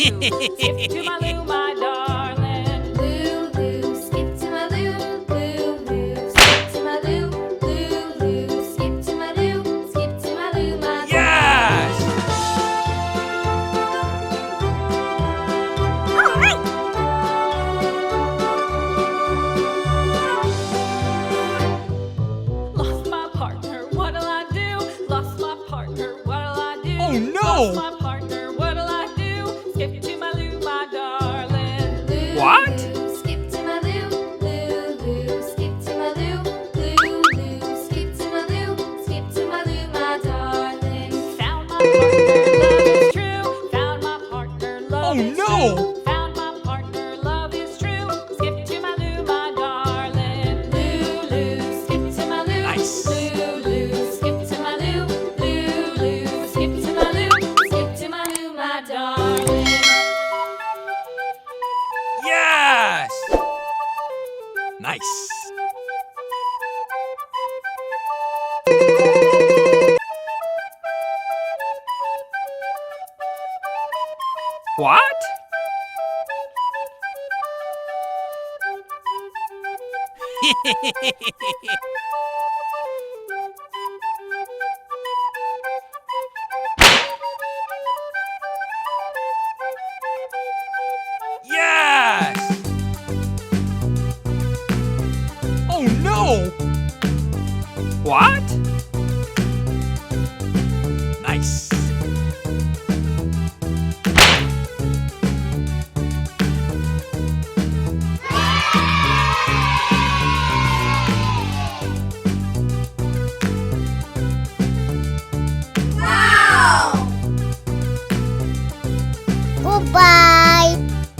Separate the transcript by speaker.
Speaker 1: Skip to my Lou, my darling.
Speaker 2: Lou, skip to my Lou, Lou, skip to my Lou, Lou, skip to my Lou, skip to my Lou, my
Speaker 3: Yes!
Speaker 1: Lost my partner, what'll I do? Lost my partner, what'll I do?
Speaker 3: Oh, no!
Speaker 1: Lost my partner, what'll I do? Skip to my Lou, my darling.
Speaker 3: What?
Speaker 2: Skip to my Lou, Lou, skip to my Lou, Lou, skip to my Lou, skip to my Lou, my darling.
Speaker 1: Found my partner, love is true. Found my partner, love
Speaker 3: Oh,
Speaker 1: is
Speaker 3: no!
Speaker 1: true. Found my partner, love is true. Skip to my Lou, my darling. Lou, skip to my Lou.
Speaker 3: Nice.
Speaker 1: Lou, skip to my Lou. Lou, skip to my Lou. Skip to my Lou, my darling.
Speaker 3: Yes! Nice. What? Yes! Oh no! What?